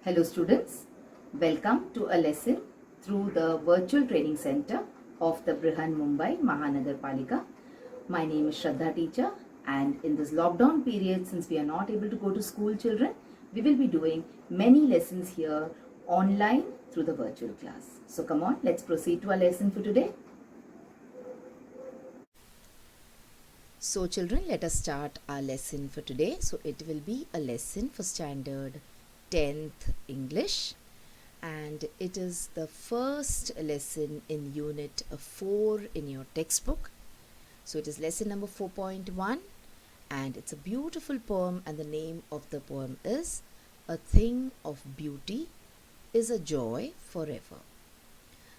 Hello students, welcome to a lesson through the virtual training center of the Brihan Mumbai Mahanagar Palika. My name is Shraddha teacher, and in this lockdown period, since we are not able to go to school, children, we will be doing many lessons here online through the virtual class. So come on, let's proceed to our lesson for today. So children, let us start our lesson for today. So it will be a lesson for standard 10th English, and it is the first lesson in unit 4 in your textbook. So it is lesson number 4.1, and it's a beautiful poem, and the name of the poem is A Thing of Beauty is a Joy Forever.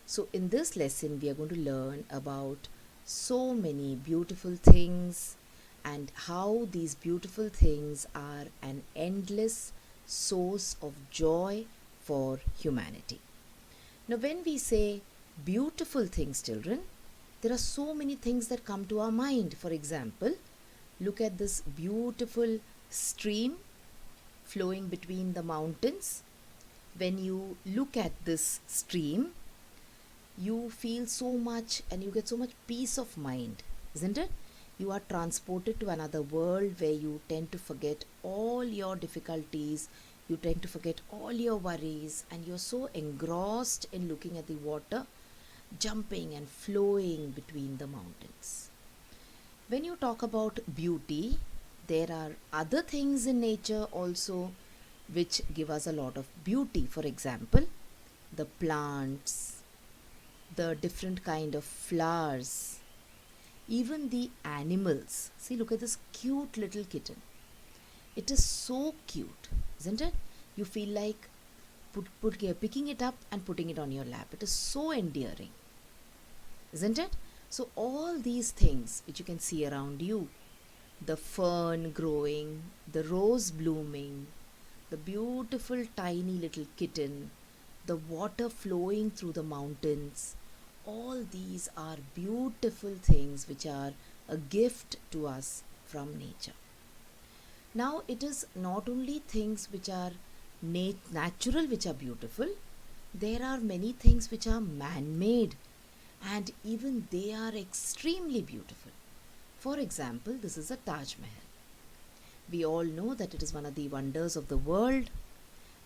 So in this lesson we are going to learn about so many beautiful things and how these beautiful things are an endless source of joy for humanity. Now when we say beautiful things, children, there are so many things that come to our mind. For example, look at this beautiful stream flowing between the mountains. When you look at this stream, you feel so much and you get so much peace of mind, isn't it? You are transported to another world where you tend to forget all your difficulties, you tend to forget all your worries, and you're so engrossed in looking at the water jumping and flowing between the mountains. When you talk about beauty, there are other things in nature also which give us a lot of beauty. For example, the plants, the different kind of flowers, even the animals. See, look at this cute little kitten. It is so cute, isn't it? You feel like picking it up and putting it on your lap. It is so endearing, isn't it? So all these things which you can see around you, the fern growing, the rose blooming, the beautiful tiny little kitten, the water flowing through the mountains, all these are beautiful things which are a gift to us from nature. Now it is not only things which are natural which are beautiful, there are many things which are man-made, and even they are extremely beautiful. For example, this is a Taj Mahal. We all know that it is one of the wonders of the world,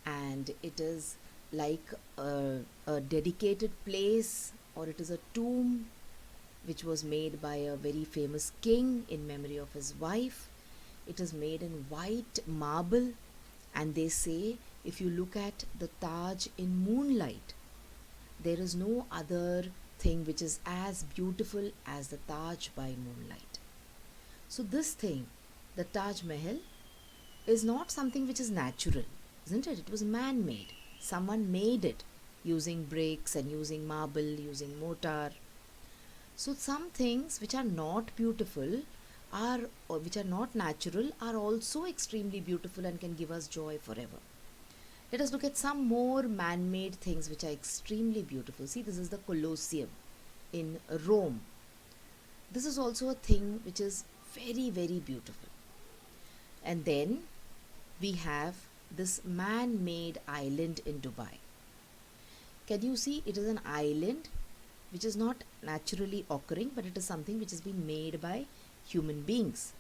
and it is like a dedicated place, or it is a tomb which was made by a very famous king in memory of his wife. It is made in white marble, and they say if you look at the Taj in moonlight, there is no other thing which is as beautiful as the Taj by moonlight. So this thing, the Taj Mahal, is not something which is natural, isn't it? It was man-made. Someone made it using bricks and using marble, using mortar. So some things which are not beautiful or which are not natural are also extremely beautiful and can give us joy forever. Let us look at some more man-made things which are extremely beautiful. See, this is the Colosseum in Rome. This is also a thing which is very, very beautiful. And then we have this man-made island in Dubai. Can you see? It is an island which is not naturally occurring, but it is something which has been made by human beings.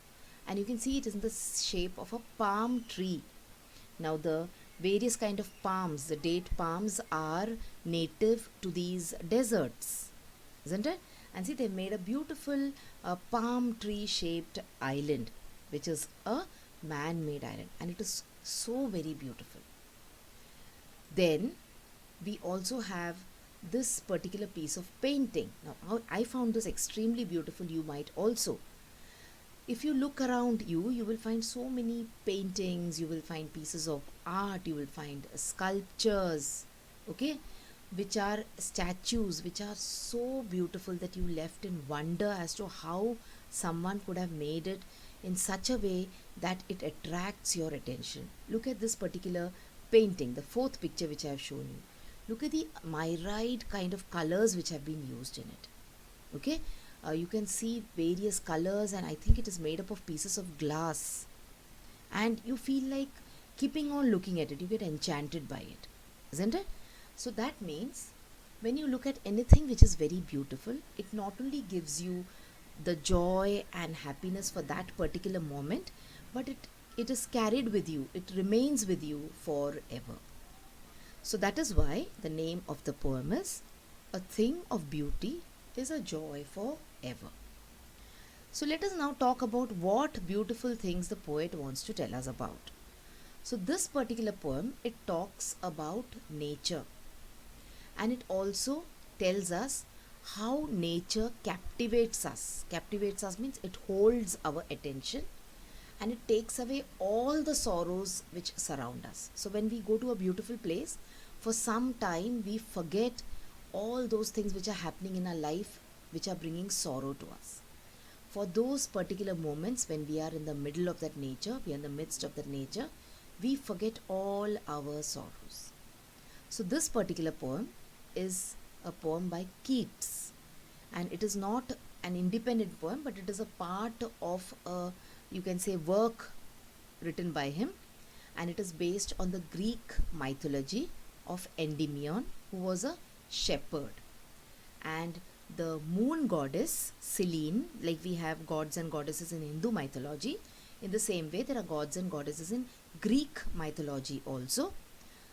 And you can see it is in the shape of a palm tree. Now the various kind of palms, the date palms, are native to these deserts, isn't it? And see, they made a beautiful palm tree shaped island, which is a man-made island, and it is so very beautiful. Then we also have this particular piece of painting. Now I found this extremely beautiful. You might also. If you look around you, you will find so many paintings, you will find pieces of art, you will find sculptures, okay, which are statues which are so beautiful that you left in wonder as to how someone could have made it in such a way that it attracts your attention. Look at this particular painting, the fourth picture which I have shown you. Look at the myriad kind of colors which have been used in it. Okay, you can see various colors, and I think it is made up of pieces of glass. And you feel like keeping on looking at it, you get enchanted by it, isn't it? So that means when you look at anything which is very beautiful, it not only gives you the joy and happiness for that particular moment, but it is carried with you, it remains with you forever. So that is why the name of the poem is A Thing of Beauty is a Joy Forever. So let us now talk about what beautiful things the poet wants to tell us about. So this particular poem, it talks about nature, and it also tells us how nature captivates us. Captivates us means it holds our attention and it takes away all the sorrows which surround us. So when we go to a beautiful place, for some time we forget all those things which are happening in our life which are bringing sorrow to us. For those particular moments when we are in the middle of that nature, we are in the midst of that nature, we forget all our sorrows. So this particular poem is a poem by Keats, and it is not an independent poem, but it is a part of a, you can say, work written by him, and it is based on the Greek mythology of Endymion, who was a shepherd. And the moon goddess Selene, like we have gods and goddesses in Hindu mythology, in the same way there are gods and goddesses in Greek mythology also.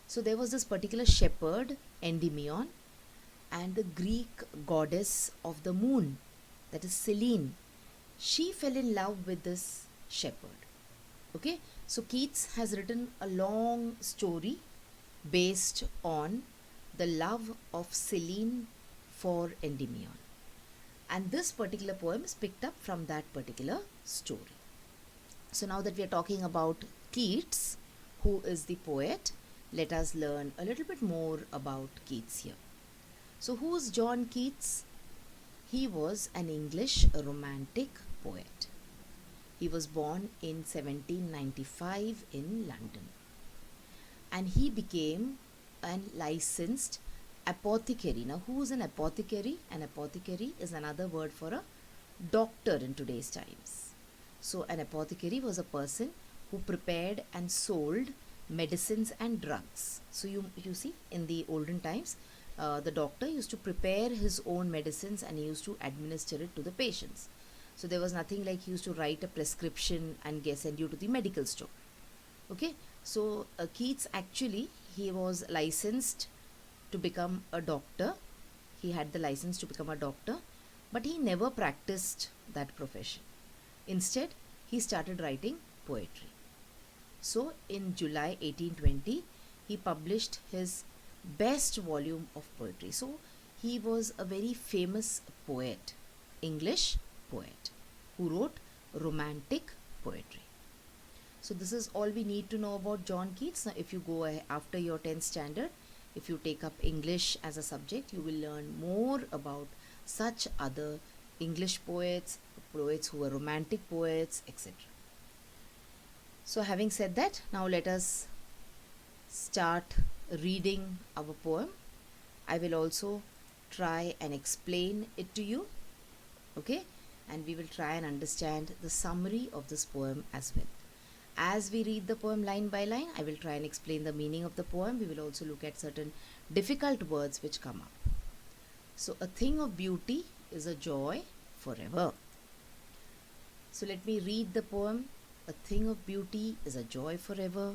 So there was this particular shepherd, Endymion, and the Greek goddess of the moon, that is Selene, she fell in love with this shepherd. Okay, so Keats has written a long story based on the love of Selene for Endymion, and this particular poem is picked up from that particular story. So now that we are talking about Keats, who is the poet, let us learn a little bit more about Keats here. So who is John Keats? He was an English romantic poet. He was born in 1795 in London, and he became a licensed apothecary. Now, who is an apothecary? An apothecary is another word for a doctor in today's times. So an apothecary was a person who prepared and sold medicines and drugs. So you see, in the olden times, the doctor used to prepare his own medicines and he used to administer it to the patients. So there was nothing like he used to write a prescription and send you to the medical store. Okay, so Keats, actually, he was licensed to become a doctor. He had the license to become a doctor, but he never practiced that profession. Instead, he started writing poetry. So in July 1820, he published his best volume of poetry. So he was a very famous poet, English poet, who wrote romantic poetry. So this is all we need to know about John Keats. Now if you go after your 10th standard, if you take up English as a subject, you will learn more about such other English poets, poets who were romantic poets, etc. So having said that, now let us start reading our poem. I will also try and explain it to you, okay, and we will try and understand the summary of this poem as well. As we read the poem line by line, I will try and explain the meaning of the poem. We will also look at certain difficult words which come up. So a thing of beauty is a joy forever. So let me read the poem. A thing of beauty is a joy forever.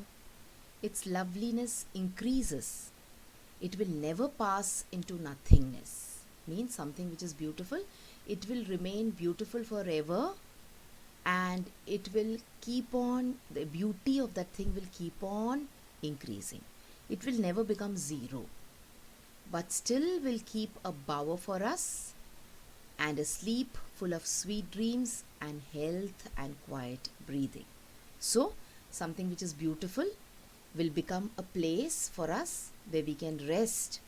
Its loveliness increases. It will never pass into nothingness. Means something which is beautiful, it will remain beautiful forever, and it will keep on, the beauty of that thing will keep on increasing. It will never become zero, but still will keep a bower for us and a sleep full of sweet dreams and health and quiet breathing. So something which is beautiful will become a place for us where we can rest,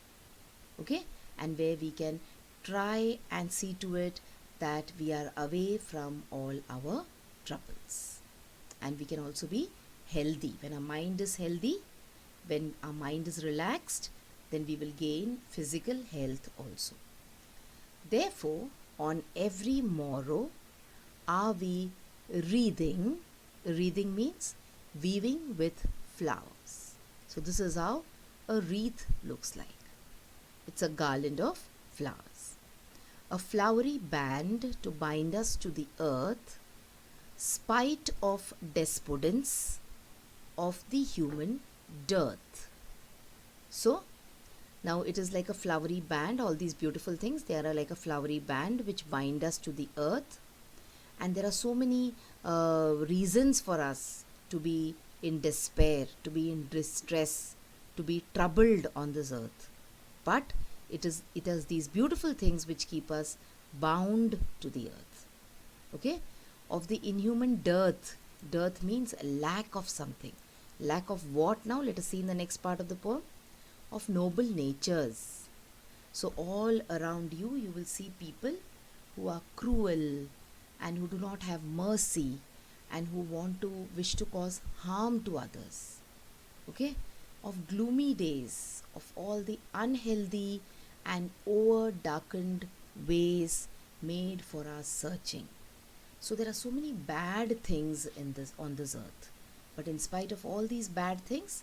okay, and where we can try and see to it that we are away from all our troubles, and we can also be healthy. When our mind is healthy, when our mind is relaxed, then we will gain physical health also. Therefore, on every morrow are we wreathing. Wreathing means weaving with flowers. So this is how a wreath looks like. It's a garland of flowers. A flowery band to bind us to the earth, spite of despondence of the human dearth. So now it is like a flowery band. All these beautiful things, they are like a flowery band which bind us to the earth. And there are so many reasons for us to be in despair, to be in distress, to be troubled on this earth. But it is these beautiful things which keep us bound to the earth. Okay? Of the inhuman dearth. Dearth means lack of something. Lack of what now? Let us see in the next part of the poem. Of noble natures. So all around you, you will see people who are cruel and who do not have mercy and who wish to cause harm to others. Okay? Of gloomy days, of all the unhealthy and over darkened ways made for our searching. So there are so many bad things on this earth. But in spite of all these bad things,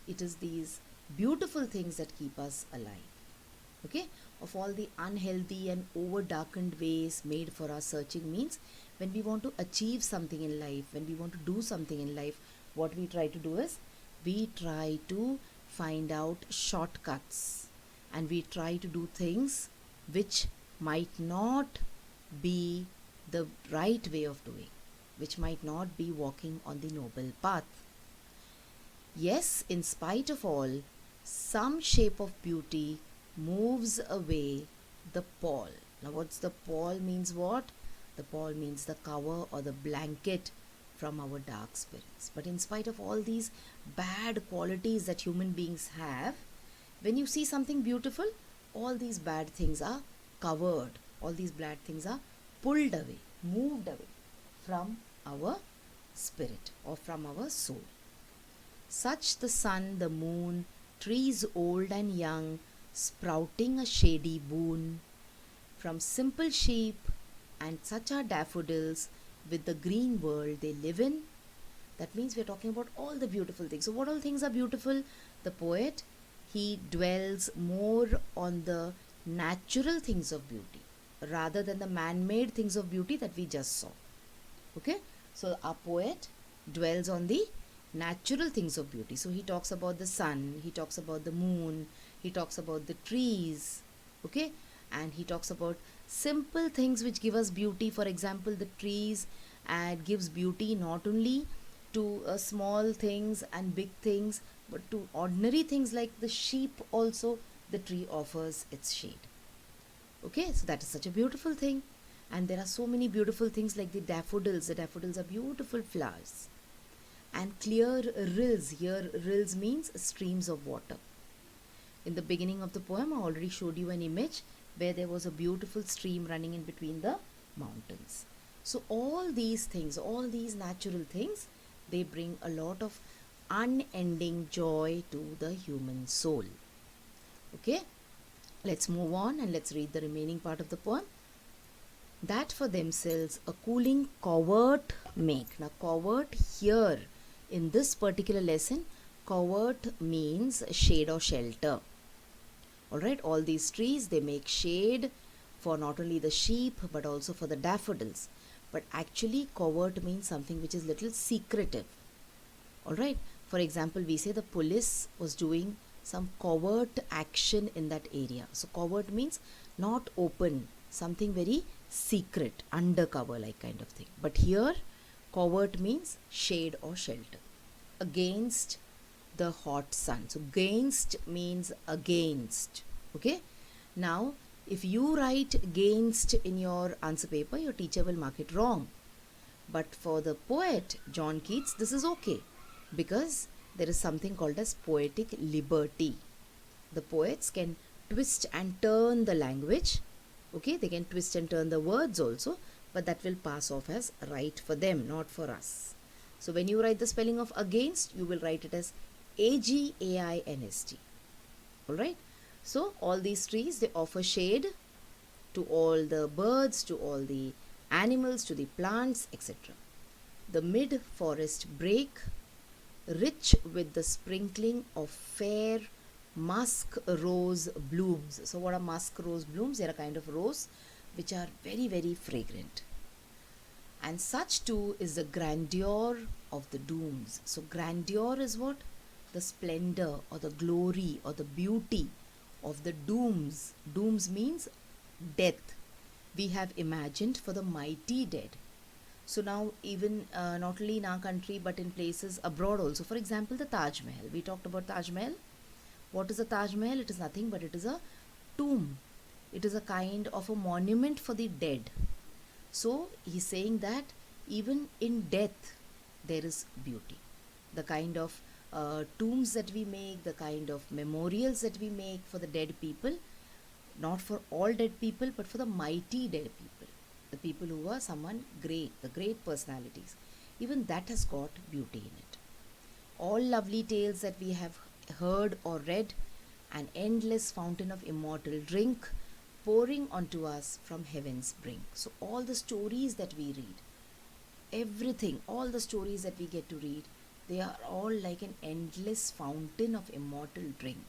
it is these beautiful things that keep us alive. Okay? Of all the unhealthy and over darkened ways made for our searching means when we want to achieve something in life, when we want to do something in life, what we try to do is we try to find out shortcuts and we try to do things which might not be the right way of doing, which might not be walking on the noble path. Yes, in spite of all, some shape of beauty moves away the pall. Now what's the pall means what? The pall means the cover or the blanket from our dark spirits. But in spite of all these bad qualities that human beings have, when you see something beautiful, all these bad things are covered. All these bad things are pulled away, moved away from our spirit or from our soul. Such the sun, the moon, trees old and young, sprouting a shady boon. From simple sheep and such are daffodils with the green world they live in. That means we are talking about all the beautiful things. So what all things are beautiful? The poet, he dwells more on the natural things of beauty rather than the man-made things of beauty that we just saw. Okay? So our poet dwells on the natural things of beauty. So he talks about the sun, he talks about the moon, he talks about the trees, okay, and he talks about simple things which give us beauty. For example, the trees gives beauty not only to small things and big things, but to ordinary things like the sheep also the tree offers its shade. Okay, so that is such a beautiful thing. And there are so many beautiful things like the daffodils. The daffodils are beautiful flowers. And clear rills. Here rills means streams of water. In the beginning of the poem, I already showed you an image where there was a beautiful stream running in between the mountains. So all these things, all these natural things, they bring a lot of unending joy to the human soul. Okay, let's move on and let's read the remaining part of the poem. That for themselves a cooling covert make. Now covert here in this particular lesson, covert means shade or shelter. Alright, all these trees, they make shade for not only the sheep but also for the daffodils. But actually covert means something which is little secretive. Alright, for example, we say the police was doing some covert action in that area. So covert means not open, something very secret, undercover like kind of thing. But here covert means shade or shelter. Against the hot sun. So against means against. Okay. Now if you write against in your answer paper, your teacher will mark it wrong. But for the poet John Keats, this is okay, because there is something called as poetic liberty. The poets can twist and turn the language. Okay, they can twist and turn the words also, but that will pass off as right for them, not for us. So when you write the spelling of against, you will write it as A-G-A-I-N-S-T. Alright, so all these trees, they offer shade to all the birds, to all the animals, to the plants, etc. The mid-forest brake, rich with the sprinkling of fair musk rose blooms. So, what are musk rose blooms? They are a kind of rose which are very, very fragrant. And such too is the grandeur of the dooms. So, grandeur is what? The splendor or the glory or the beauty of the dooms. Dooms means death. We have imagined for the mighty dead. So now even not only in our country but in places abroad also. For example, the Taj Mahal. We talked about Taj Mahal. What is a Taj Mahal? It is nothing but it is a tomb. It is a kind of a monument for the dead. So he's saying that even in death there is beauty. The kind of tombs that we make, the kind of memorials that we make for the dead people, not for all dead people but for the mighty dead people, the people who were someone great, the great personalities. Even that has got beauty in it. All lovely tales that we have heard or read, an endless fountain of immortal drink pouring onto us from heaven's brink. So, all the stories that we read, everything, all the stories that we get to read, they are all like an endless fountain of immortal drink.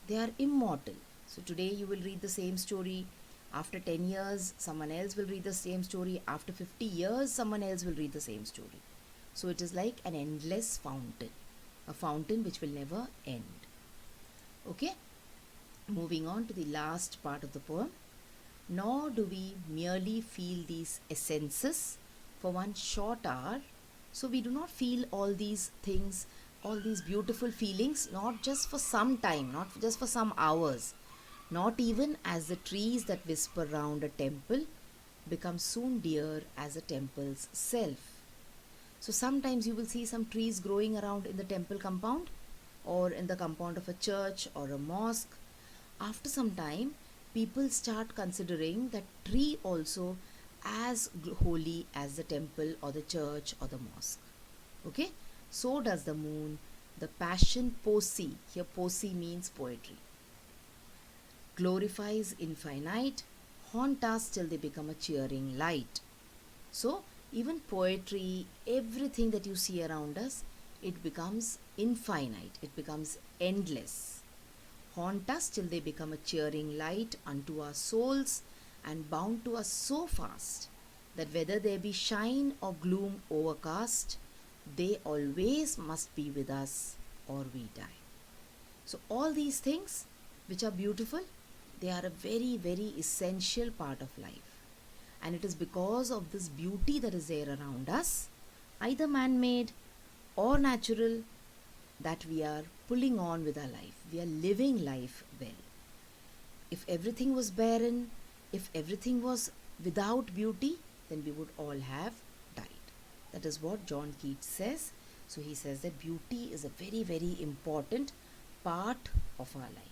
They are immortal. So, today you will read the same story. After 10 years, someone else will read the same story. After 50 years, someone else will read the same story. So, it is like an endless fountain, a fountain which will never end. Okay? Moving on to the last part of the poem. Nor do we merely feel these essences for one short hour. So we do not feel all these things, all these beautiful feelings, not just for some time, not just for some hours, not even as the trees that whisper round a temple become soon dear as a temple's self. So sometimes you will see some trees growing around in the temple compound or in the compound of a church or a mosque. After some time, people start considering that tree also as holy as the temple or the church or the mosque. Okay? So does the moon, the passion poesy. Here poesy means poetry. Glorifies infinite, haunt us till they become a cheering light. So even poetry, everything that you see around us, it becomes infinite, it becomes endless. Haunt us till they become a cheering light unto our souls and bound to us so fast that whether there be shine or gloom overcast, they always must be with us or we die. So all these things which are beautiful, they are a very, very essential part of life. And it is because of this beauty that is there around us, either man-made or natural, that we are pulling on with our life. We are living life well. If everything was barren, if everything was without beauty, then we would all have died. That is what John Keats says. So he says that beauty is a very, very important part of our life.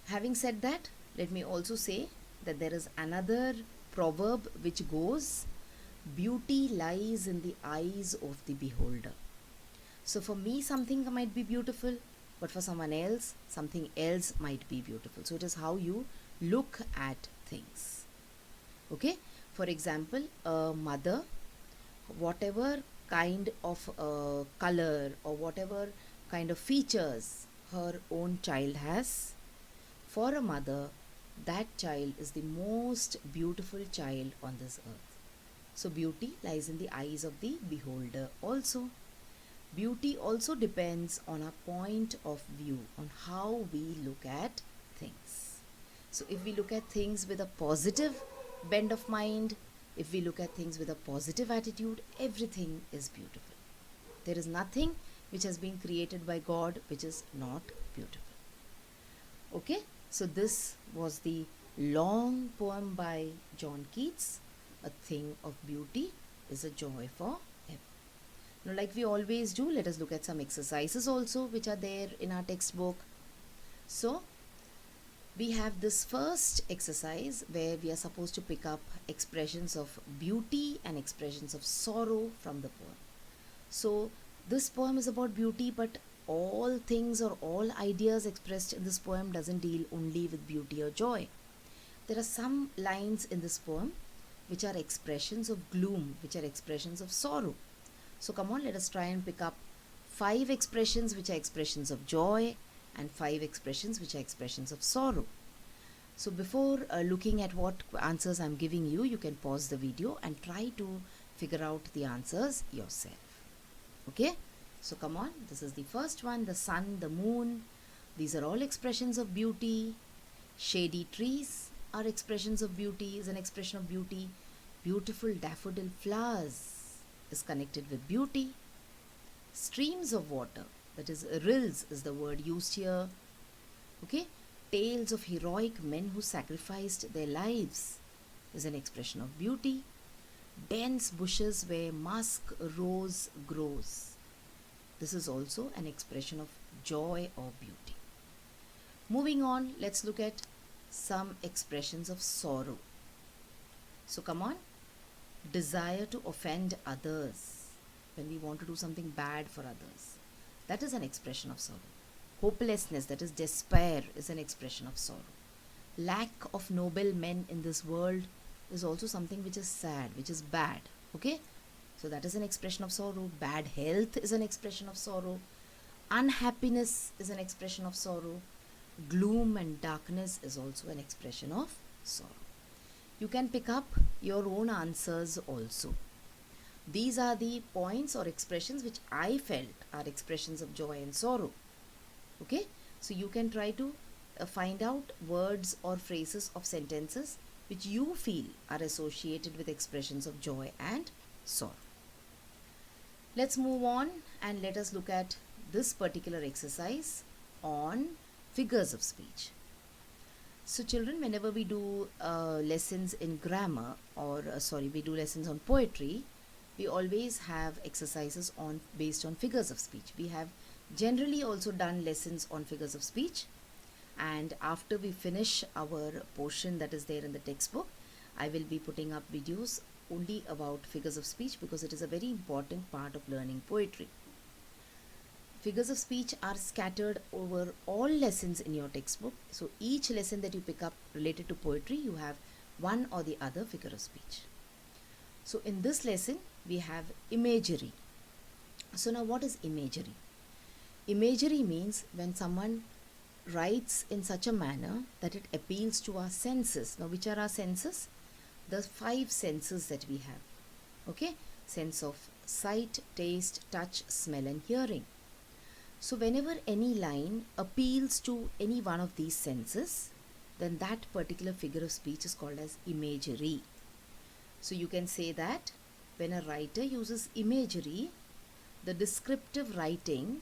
Having said that, let me also say that there is another proverb which goes, beauty lies in the eyes of the beholder. So for me, something might be beautiful, but for someone else, something else might be beautiful. So it is how you look at things. Okay? For example, a mother, whatever kind of color or whatever kind of features her own child has, for a mother, that child is the most beautiful child on this earth. So beauty lies in the eyes of the beholder also. Beauty also depends on our point of view, on how we look at things. So if we look at things with a positive bend of mind, if we look at things with a positive attitude, everything is beautiful. There is nothing which has been created by God which is not beautiful. Okay, so this was the long poem by John Keats, A Thing of Beauty is a Joy for Ever. Now, like we always do, let us look at some exercises also which are there in our textbook. So, we have this first exercise where we are supposed to pick up expressions of beauty and expressions of sorrow from the poem. So, this poem is about beauty, but all things or all ideas expressed in this poem doesn't deal only with beauty or joy. There are some lines in this poem which are expressions of gloom, which are expressions of sorrow. So come on, let us try and pick up 5 expressions which are expressions of joy, and 5 expressions which are expressions of sorrow. So before looking at what answers I'm giving you, you can pause the video and try to figure out the answers yourself. Okay? So come on, this is the first one, the sun, the moon. These are all expressions of beauty. Shady trees are expressions of beauty, is an expression of beauty. Beautiful daffodil flowers is connected with beauty. Streams of water, that is rills is the word used here. Okay? Tales of heroic men who sacrificed their lives is an expression of beauty. Dense bushes where musk rose grows. This is also an expression of joy or beauty. Moving on, let's look at some expressions of sorrow. So come on, desire to offend others, when we want to do something bad for others, that is an expression of sorrow. Hopelessness, that is despair, is an expression of sorrow. Lack of noble men in this world is also something which is sad, which is bad. Okay? So that is an expression of sorrow. Bad health is an expression of sorrow. Unhappiness is an expression of sorrow. Gloom and darkness is also an expression of sorrow. You can pick up your own answers also. These are the points or expressions which I felt are expressions of joy and sorrow. Okay? So you can try to find out words or phrases of sentences which you feel are associated with expressions of joy and sorrow. Let's move on and let us look at this particular exercise on figures of speech. So children, whenever we do lessons in grammar or we do lessons on poetry, we always have exercises based on figures of speech. We have generally also done lessons on figures of speech, and after we finish our portion that is there in the textbook, I will be putting up videos only about figures of speech because it is a very important part of learning poetry. Figures of speech are scattered over all lessons in your textbook. So each lesson that you pick up related to poetry, you have one or the other figure of speech. So in this lesson, we have imagery. So now what is imagery? Imagery means when someone writes in such a manner that it appeals to our senses. Now which are our senses? The 5 senses that we have. Okay? Sense of sight, taste, touch, smell and hearing. So whenever any line appeals to any one of these senses, then that particular figure of speech is called as imagery. So you can say that when a writer uses imagery, the descriptive writing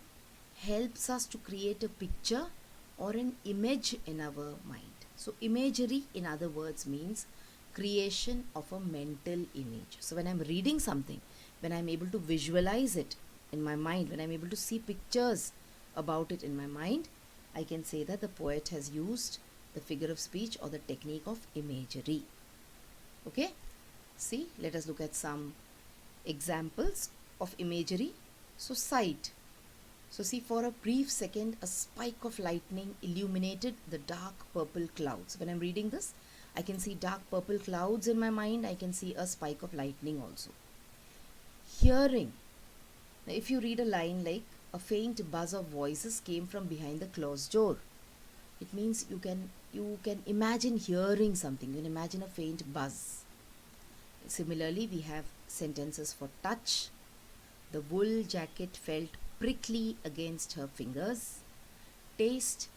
helps us to create a picture or an image in our mind. So imagery, in other words, means creation of a mental image. So when I'm reading something, when I'm able to visualize it in my mind, when I'm able to see pictures about it in my mind, I can say that the poet has used the figure of speech or the technique of imagery. Okay? See, let us look at some examples of imagery. So sight. So see, for a brief second, a spike of lightning illuminated the dark purple clouds. When I'm reading this, I can see dark purple clouds in my mind. I can see a spike of lightning also. Hearing. Now, if you read a line like, a faint buzz of voices came from behind the closed door, it means you can imagine hearing something. You can imagine a faint buzz. Similarly, we have sentences for touch. The wool jacket felt prickly against her fingers. Taste.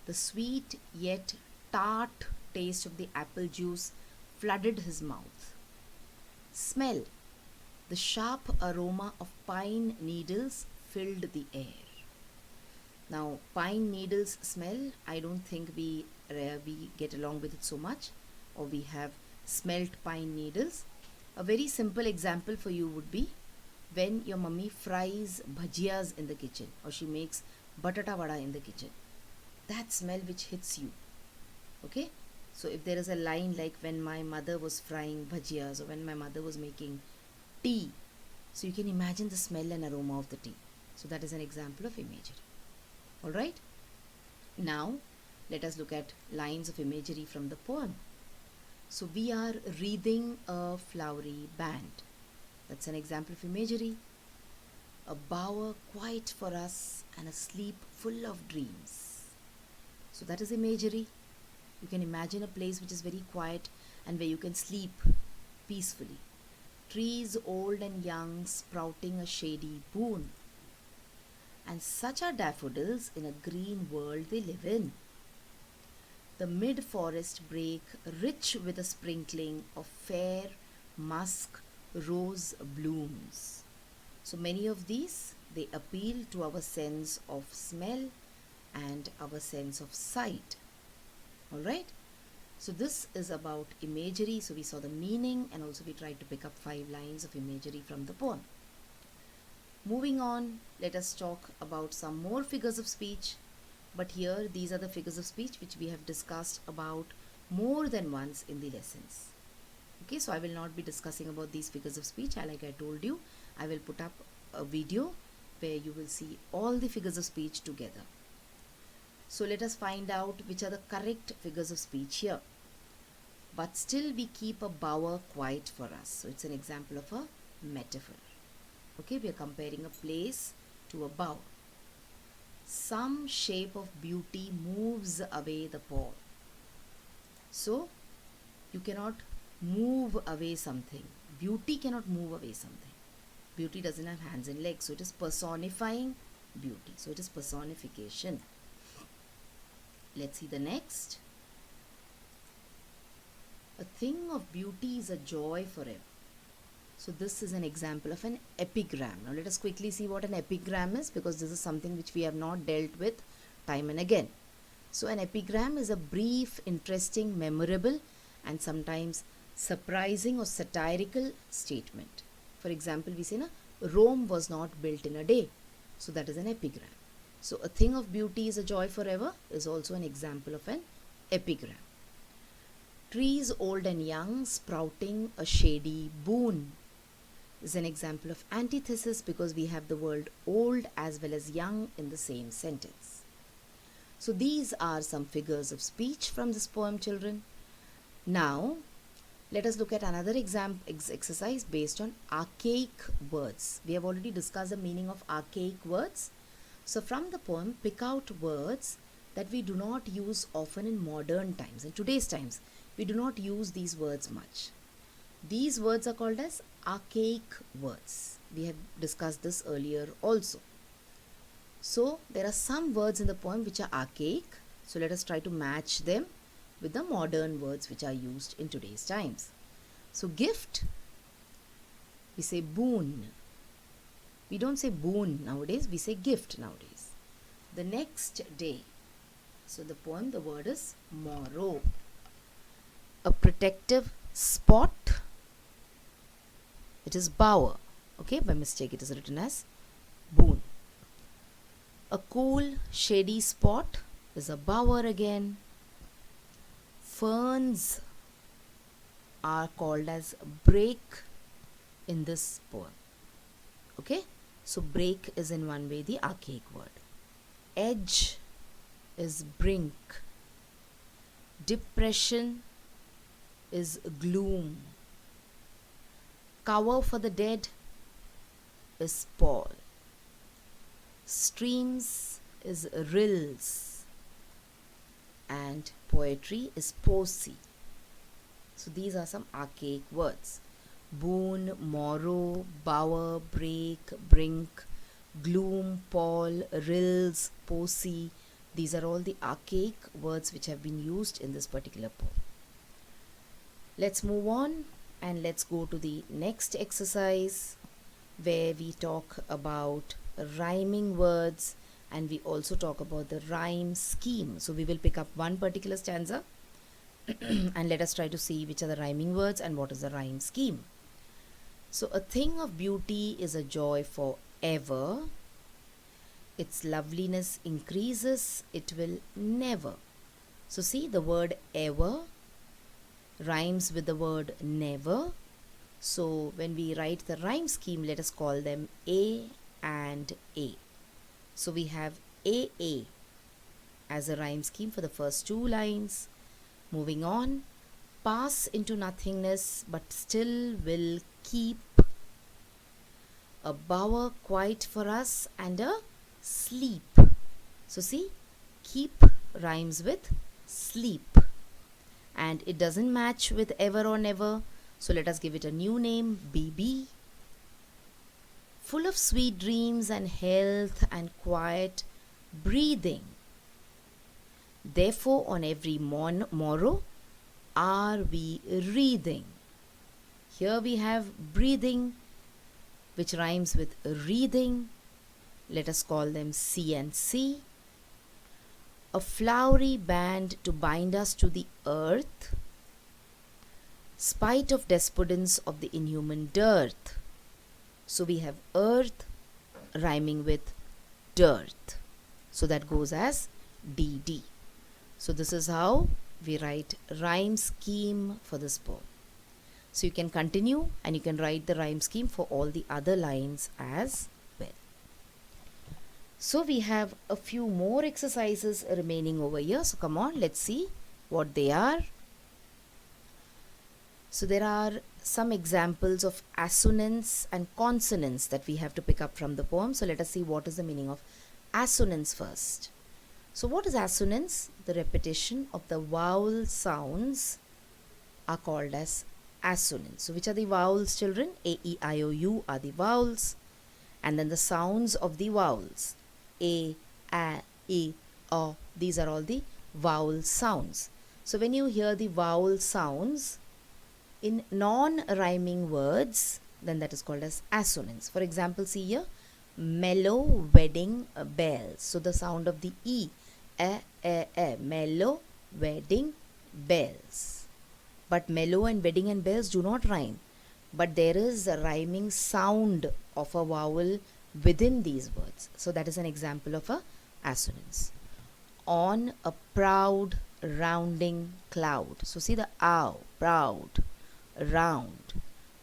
The sweet yet tart taste of the apple juice flooded his mouth. Smell. The sharp aroma of pine needles filled the air. Now, pine needles smell, I don't think we get along with it so much, or we have smelt pine needles. A very simple example for you would be when your mummy fries bhajiyas in the kitchen, or she makes batata vada in the kitchen. That smell which hits you. Okay? So if there is a line like, when my mother was frying bhajiyas, or when my mother was making tea, so you can imagine the smell and aroma of the tea. So that is an example of imagery. Alright? Now, let us look at lines of imagery from the poem. So we are wreathing a flowery band. That's an example of imagery. a bower quiet for us, and a sleep full of dreams. So that is imagery. You can imagine a place which is very quiet and where you can sleep peacefully. Trees old and young sprouting a shady boon. And such are daffodils in a green world they live in. The mid-forest brake rich with a sprinkling of fair musk rose blooms. So many of these, they appeal to our sense of smell and our sense of sight. Alright? So this is about imagery. So we saw the meaning and also we tried to pick up 5 lines of imagery from the poem. Moving on, let us talk about some more figures of speech. But here, these are the figures of speech which we have discussed about more than once in the lessons. Okay, so I will not be discussing about these figures of speech. Like I told you, I will put up a video where you will see all the figures of speech together. So let us find out which are the correct figures of speech here. But still we keep a bower quiet for us. So it's an example of a metaphor. Okay, we are comparing a place to a bower. Some shape of beauty moves away the pall. So you cannot move away something. Beauty cannot move away something. Beauty doesn't have hands and legs, so it is personifying beauty. So it is personification. Let's see the next. A thing of beauty is a joy forever. So this is an example of an epigram. Now let us quickly see what an epigram is, because this is something which we have not dealt with time and again. So an epigram is a brief, interesting, memorable and sometimes surprising or satirical statement. For example, we say, Rome was not built in a day. So that is an epigram. So a thing of beauty is a joy forever is also an example of an epigram. Trees old and young sprouting a shady boon is an example of antithesis, because we have the word old as well as young in the same sentence. So these are some figures of speech from this poem, children. Now let us look at another exercise based on archaic words. We have already discussed the meaning of archaic words. So from the poem, pick out words that we do not use often in modern times. In today's times, we do not use these words much. These words are called as archaic words. We have discussed this earlier also. So there are some words in the poem which are archaic. So let us try to match them with the modern words which are used in today's times. So gift, we say boon. We don't say boon nowadays, we say gift nowadays. The next day. So the poem, the word is morrow. A protective spot, it is bower. Okay, by mistake it is written as boon. A cool shady spot is a bower again. Ferns are called as brake in this poem. Okay, so brake is in one way the archaic word. Edge is brink. Depression is gloom. Cover for the dead is pall. Streams is rills. And poetry is poesy. So these are some archaic words. Boon, morrow, bower, break, brink, gloom, pall, rills, poesy. These are all the archaic words which have been used in this particular poem. Let's move on and let's go to the next exercise where we talk about rhyming words and we also talk about the rhyme scheme. So we will pick up one particular stanza and let us try to see which are the rhyming words and what is the rhyme scheme. So a thing of beauty is a joy forever. Its loveliness increases, it will never. So see, the word ever rhymes with the word never. So when we write the rhyme scheme, let us call them A and A. So we have AA as a rhyme scheme for the first two lines. Moving on, pass into nothingness but still will keep. a bower quiet for us, and a sleep. So see, keep rhymes with sleep, and it doesn't match with ever or never. So let us give it a new name, baby. Full of sweet dreams and health and quiet breathing. Therefore, on every morrow are we reading. Here we have breathing, which rhymes with reading. Let us call them C and C. A flowery band to bind us to the earth, spite of despondence of the inhuman dearth. So we have earth rhyming with dirt. So that goes as DD. So this is how we write rhyme scheme for this poem. So you can continue and you can write the rhyme scheme for all the other lines as well. So we have a few more exercises remaining over here. So come on, let's see what they are. So there are some examples of assonance and consonance that we have to pick up from the poem. So let us see what is the meaning of assonance first. So what is assonance? The repetition of the vowel sounds are called as assonance. So which are the vowels, children? A, E, I, O, U are the vowels, and then the sounds of the vowels. A, E, O, these are all the vowel sounds. So when you hear the vowel sounds in non-rhyming words, then that is called as assonance. For example, see here, mellow wedding bells. So the sound of the E, mellow wedding bells. But mellow and wedding and bells do not rhyme. But there is a rhyming sound of a vowel within these words. So that is an example of a assonance. On a proud rounding cloud. So see the ow, proud, round,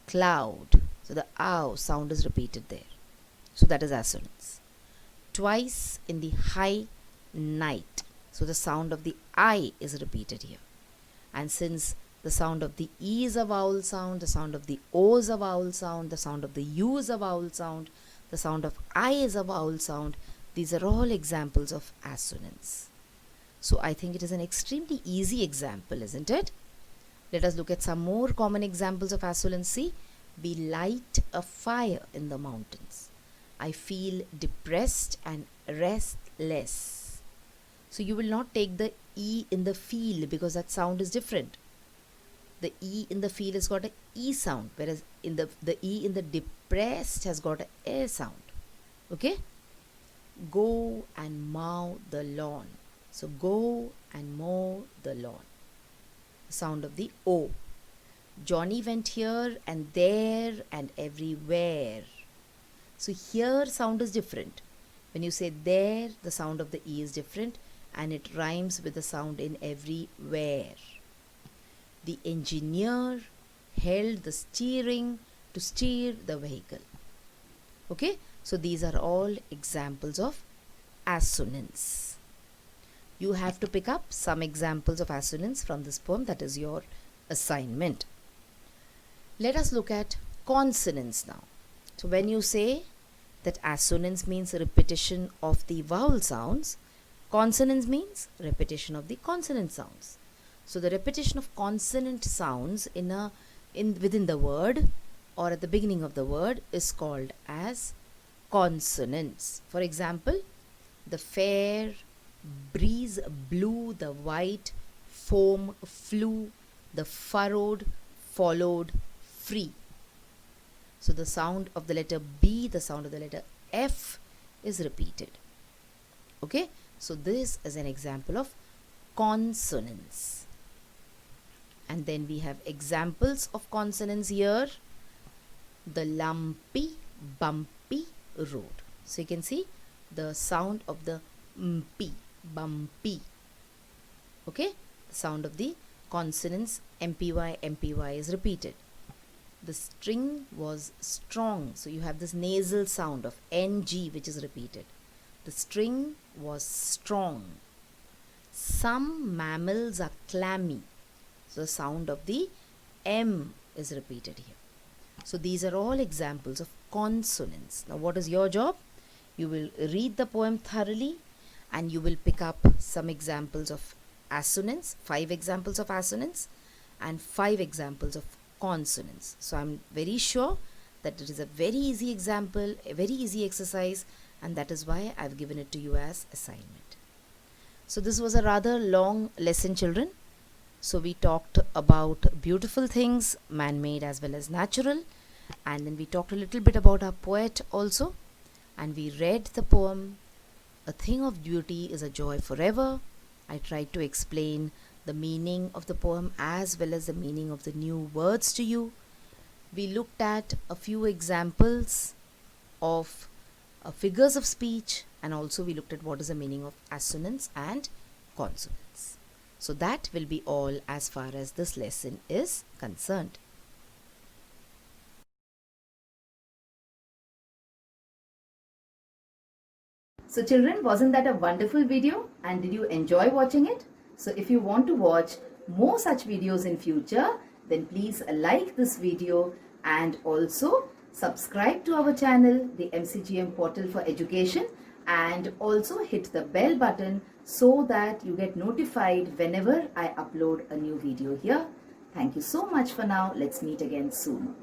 cloud. So the ow sound is repeated there. So that is assonance. Twice in the high night. So the sound of the I is repeated here. And since the sound of the E is a vowel sound, the sound of the O is a vowel sound, the sound of the U is a vowel sound, the sound of I is a vowel sound, these are all examples of assonance. So I think it is an extremely easy example, isn't it? Let us look at some more common examples of assonance. See, we light a fire in the mountains. I feel depressed and restless. So you will not take the E in the feel because that sound is different. The E in the feel has got an E sound, whereas in the E in the depressed has got an A sound. Okay? Go and mow the lawn. So go and mow the lawn. The sound of the O. Johnny went here and there and everywhere. So here sound is different. When you say there, the sound of the E is different and it rhymes with the sound in everywhere. The engineer held the steering to steer the vehicle. Okay, so these are all examples of assonance. You have to pick up some examples of assonance from this poem. That is your assignment. Let us look at consonance now. So when you say that assonance means repetition of the vowel sounds, consonance means repetition of the consonant sounds. So the repetition of consonant sounds within the word or at the beginning of the word is called as consonants. For example, the fair breeze blew, the white foam flew, the furrowed followed free. So the sound of the letter B, the sound of the letter F is repeated. Okay, so this is an example of consonance. And then we have examples of consonants here. The lumpy, bumpy road. So you can see the sound of the mp, bumpy. Okay, the sound of the consonants mpy, mpy is repeated. The string was strong. So you have this nasal sound of ng which is repeated. The string was strong. Some mammals are clammy. So the sound of the M is repeated here. So these are all examples of consonants. Now what is your job? You will read the poem thoroughly and you will pick up some examples of assonance, 5 examples of assonance and 5 examples of consonants. So I'm very sure that it is a very easy example, a very easy exercise, and that is why I've given it to you as assignment. So this was a rather long lesson, children. So we talked about beautiful things, man-made as well as natural, and then we talked a little bit about our poet also, and we read the poem A Thing of Beauty is a Joy Forever. I tried to explain the meaning of the poem as well as the meaning of the new words to you. We looked at a few examples of figures of speech, and also we looked at what is the meaning of assonance and consonants. So that will be all as far as this lesson is concerned. So children, wasn't that a wonderful video, and did you enjoy watching it? So if you want to watch more such videos in future, then please like this video and also subscribe to our channel, the MCGM Portal for Education, and also hit the bell button so that you get notified whenever I upload a new video here. Thank you so much for now. Let's meet again soon.